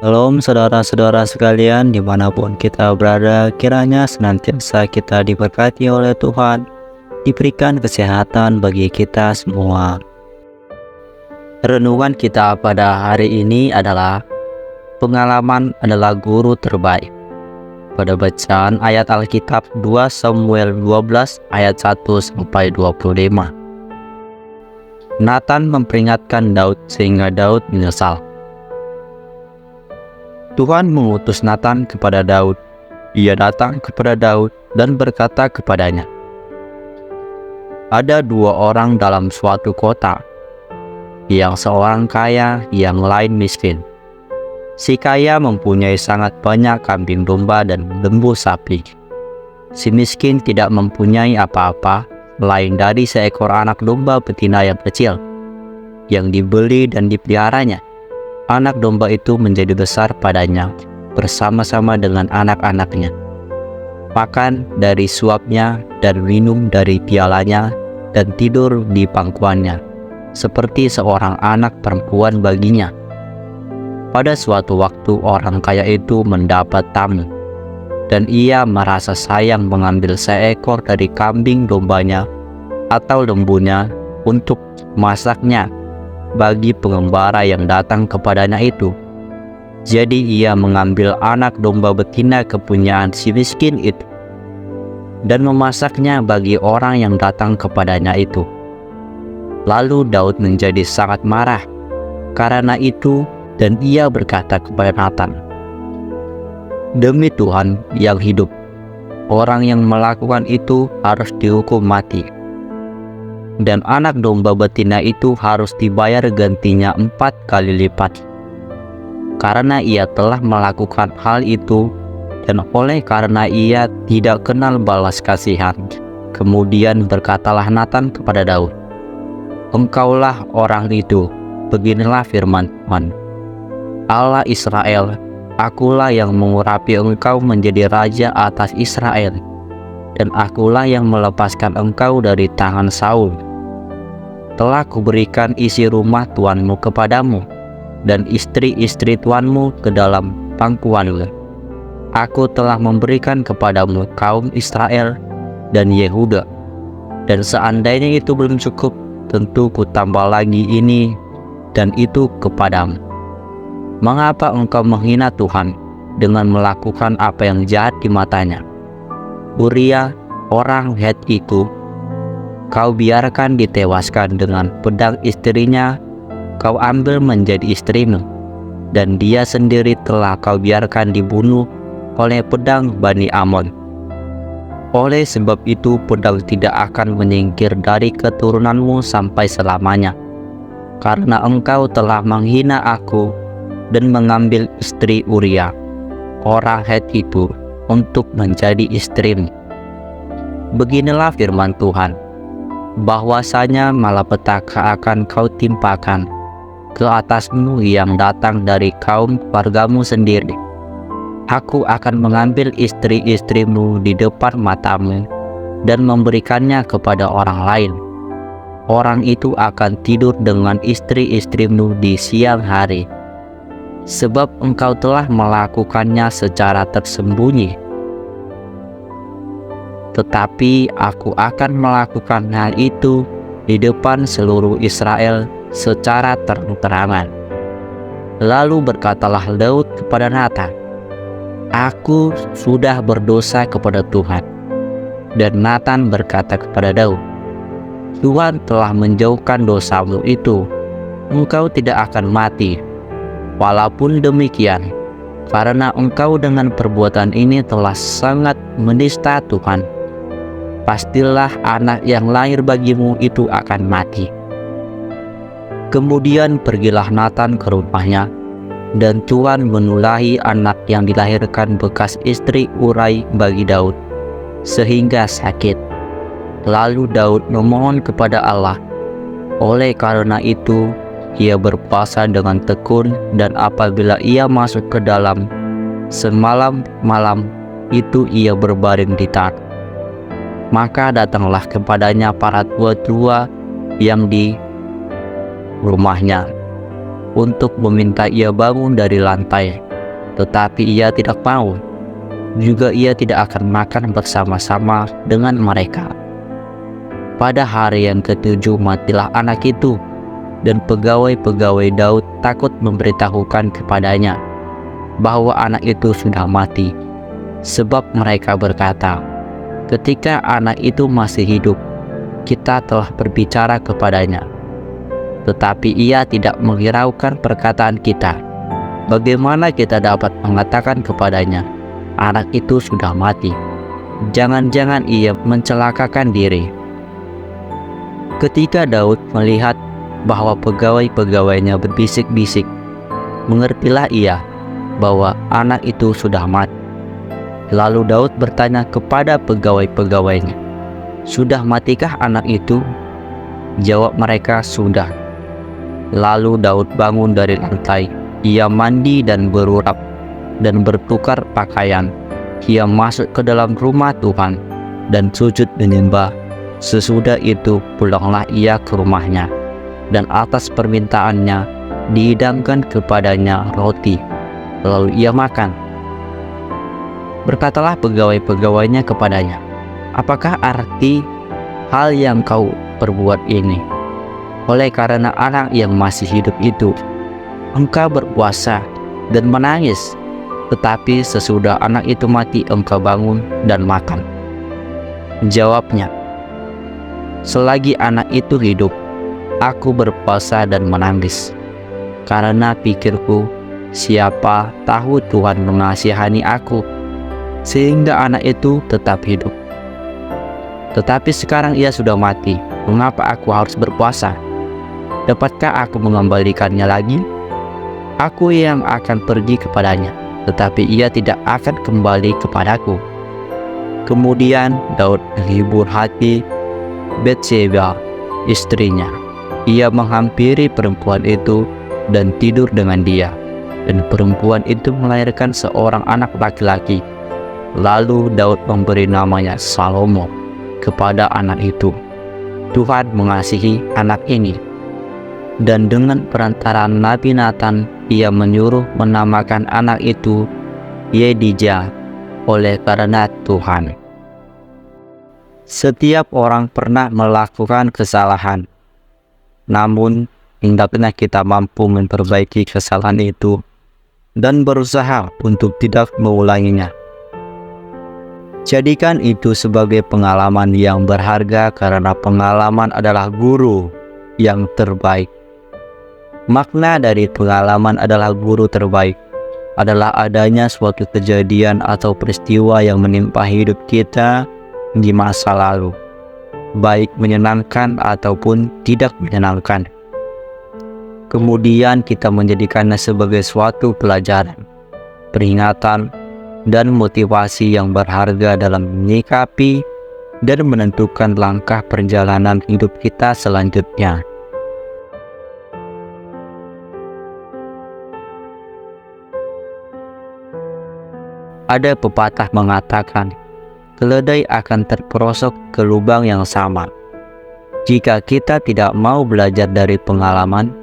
Shalom saudara-saudara sekalian dimanapun kita berada, kiranya senantiasa kita diberkati oleh Tuhan, diberikan kesehatan bagi kita semua. Renungan kita pada hari ini adalah pengalaman adalah guru terbaik. Pada bacaan ayat Alkitab 2 Samuel 12 ayat 1-25. Nathan memperingatkan Daud sehingga Daud menyesal. Tuhan mengutus Nathan kepada Daud. Ia datang kepada Daud dan berkata kepadanya, "Ada dua orang dalam suatu kota, yang seorang kaya, yang lain miskin. Si kaya mempunyai sangat banyak kambing domba dan lembu sapi. Si miskin tidak mempunyai apa-apa, lain dari seekor anak domba betina yang kecil, yang dibeli dan dipeliharanya. Anak domba itu menjadi besar padanya bersama-sama dengan anak-anaknya. Makan dari suapnya dan minum dari pialanya dan tidur di pangkuannya, seperti seorang anak perempuan baginya. Pada suatu waktu orang kaya itu mendapat tamu, dan ia merasa sayang mengambil seekor dari kambing dombanya atau lembunya untuk masaknya bagi pengembara yang datang kepadanya itu. Jadi ia mengambil anak domba betina kepunyaan si miskin itu dan memasaknya bagi orang yang datang kepadanya itu. Lalu Daud menjadi sangat marah karena itu, dan ia berkata kepada Nathan, "Demi Tuhan yang hidup, orang yang melakukan itu harus dihukum mati. Dan anak domba betina itu harus dibayar gantinya 4 kali lipat. Karena ia telah melakukan hal itu, dan oleh karena ia tidak kenal balas kasihan." Kemudian berkatalah Nathan kepada Daud, "Engkaulah orang itu, beginilah firman Tuhan, Allah Israel, akulah yang mengurapi engkau menjadi raja atas Israel, dan akulah yang melepaskan engkau dari tangan Saul. Telah kuberikan isi rumah tuanmu kepadamu, dan istri-istri tuanmu ke dalam pangkuanmu. Aku telah memberikan kepadamu kaum Israel dan Yehuda, dan seandainya itu belum cukup, tentu kutambah lagi ini dan itu kepadamu. Mengapa engkau menghina Tuhan dengan melakukan apa yang jahat di matanya? Uria, orang Het itu, kau biarkan ditewaskan dengan pedang istrinya, kau ambil menjadi istrimu, dan dia sendiri telah kau biarkan dibunuh oleh pedang Bani Amon. Oleh sebab itu pedang tidak akan menyingkir dari keturunanmu sampai selamanya, karena engkau telah menghina aku dan mengambil istri Uria, orang Het itu, untuk menjadi istrimu. Beginilah firman Tuhan, bahwasanya malapetaka akan kau timpakan ke atasmu yang datang dari kaum keluargamu sendiri. Aku akan mengambil istri-istrimu di depan matamu dan memberikannya kepada orang lain. Orang itu akan tidur dengan istri-istrimu di siang hari, sebab engkau telah melakukannya secara tersembunyi. Tetapi aku akan melakukan hal itu di depan seluruh Israel secara terang-terangan." Lalu berkatalah Daud kepada Nathan, "Aku sudah berdosa kepada Tuhan." Dan Nathan berkata kepada Daud, "Tuhan telah menjauhkan dosamu itu, engkau tidak akan mati. Walaupun demikian, karena engkau dengan perbuatan ini telah sangat menista Tuhan, pastilah anak yang lahir bagimu itu akan mati." Kemudian pergilah Nathan ke rumahnya, dan Tuhan menulahi anak yang dilahirkan bekas istri Urai bagi Daud, sehingga sakit. Lalu Daud memohon kepada Allah. Oleh karena itu ia berpuasa dengan tekun, dan apabila ia masuk ke dalam, semalam-malam itu ia berbaring di tanah. Maka datanglah kepadanya para tua-tua yang di rumahnya untuk meminta ia bangun dari lantai. tetapi ia tidak mau. Juga ia tidak akan makan bersama-sama dengan mereka. Pada hari yang ketujuh matilah anak itu, dan pegawai-pegawai Daud takut memberitahukan kepadanya bahwa anak itu sudah mati. Sebab mereka berkata, ketika anak itu masih hidup, kita telah berbicara kepadanya. Tetapi ia tidak menghiraukan perkataan kita. Bagaimana kita dapat mengatakan kepadanya, anak itu sudah mati? Jangan-jangan ia mencelakakan diri. Ketika Daud melihat bahwa pegawai-pegawainya berbisik-bisik, mengertilah ia bahwa anak itu sudah mati. Lalu Daud bertanya kepada pegawai-pegawainya, sudah matikah anak itu? Jawab mereka, sudah. Lalu Daud bangun dari lantai, ia mandi dan berurap dan bertukar pakaian. Ia masuk ke dalam rumah Tuhan dan sujud menyembah. Sesudah itu pulanglah ia ke rumahnya, dan atas permintaannya dihidangkan kepadanya roti, lalu ia makan. Berkatalah pegawai-pegawainya kepadanya, apakah arti hal yang kau perbuat ini? Oleh karena anak yang masih hidup itu, engkau berpuasa dan menangis, tetapi sesudah anak itu mati engkau bangun dan makan. Jawabnya, selagi anak itu hidup, aku berpuasa dan menangis, karena pikirku, siapa tahu Tuhan mengasihani aku, sehingga anak itu tetap hidup. Tetapi sekarang ia sudah mati, mengapa aku harus berpuasa? Dapatkah aku mengembalikannya lagi? Aku yang akan pergi kepadanya, tetapi ia tidak akan kembali kepadaku. Kemudian Daud menghibur hati Batseba, istrinya. Ia menghampiri perempuan itu dan tidur dengan dia, dan perempuan itu melahirkan seorang anak laki-laki. Lalu Daud memberi namanya Salomo kepada anak itu. Tuhan mengasihi anak ini, dan dengan perantaraan Nabi Nathan ia menyuruh menamakan anak itu Yedijah, oleh karena Tuhan. Setiap orang pernah melakukan kesalahan, namun hendaknya kita mampu memperbaiki kesalahan itu dan berusaha untuk tidak mengulanginya. Jadikan itu sebagai pengalaman yang berharga, karena pengalaman adalah guru yang terbaik. Makna dari pengalaman adalah guru terbaik adalah adanya suatu kejadian atau peristiwa yang menimpa hidup kita di masa lalu, baik menyenangkan ataupun tidak menyenangkan. Kemudian kita menjadikannya sebagai suatu pelajaran, peringatan, dan motivasi yang berharga dalam menyikapi dan menentukan langkah perjalanan hidup kita selanjutnya. Ada pepatah mengatakan, keledai akan terperosok ke lubang yang sama. Jika kita tidak mau belajar dari pengalaman,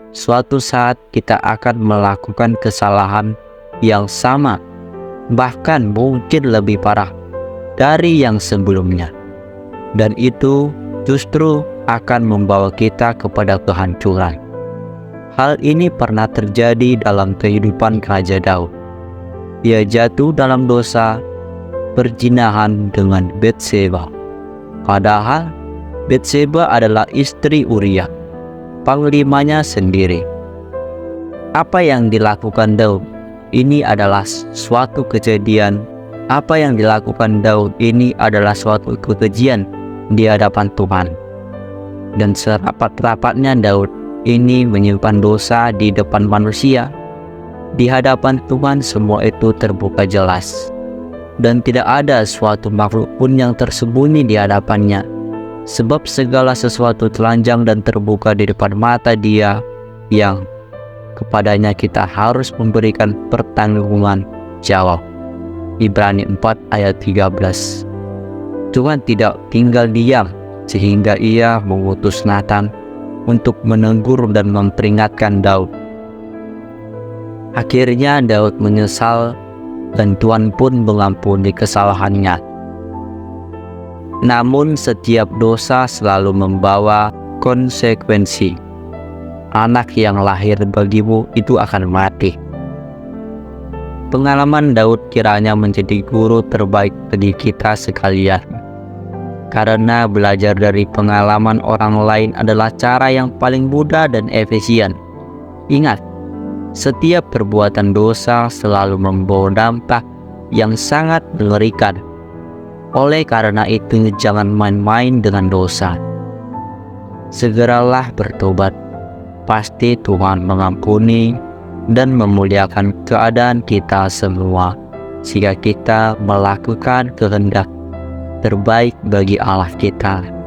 suatu saat kita akan melakukan kesalahan yang sama, bahkan mungkin lebih parah dari yang sebelumnya. Dan itu justru akan membawa kita kepada kehancuran. Hal ini pernah terjadi dalam kehidupan Raja Daud. Ia jatuh dalam dosa perzinahan dengan Batseba. Padahal Batseba adalah istri Uria, panglimanya sendiri. Apa yang dilakukan Daud ini adalah suatu kejadian. Apa yang dilakukan Daud ini adalah suatu kekejian di hadapan Tuhan. Dan serapat-rapatnya Daud ini menyimpan dosa di depan manusia. Di hadapan Tuhan semua itu terbuka jelas, dan tidak ada suatu makhluk pun yang tersembunyi di hadapannya, sebab segala sesuatu telanjang dan terbuka di depan mata Dia yang kepadanya kita harus memberikan pertanggungan jawab. Ibrani 4 ayat 13. Tuhan tidak tinggal diam, sehingga Ia mengutus Nathan untuk menegur dan memperingatkan Daud. Akhirnya Daud menyesal dan Tuhan pun mengampuni kesalahannya. Namun setiap dosa selalu membawa konsekuensi. Anak yang lahir bagimu itu akan mati. Pengalaman Daud kiranya menjadi guru terbaik bagi kita sekalian. Karena belajar dari pengalaman orang lain adalah cara yang paling mudah dan efisien. Ingat, setiap perbuatan dosa selalu membawa dampak yang sangat mengerikan. Oleh karena itu, jangan main-main dengan dosa. Segeralah bertobat. Pasti Tuhan mengampuni dan memuliakan keadaan kita semua, jika kita melakukan kehendak terbaik bagi Allah kita.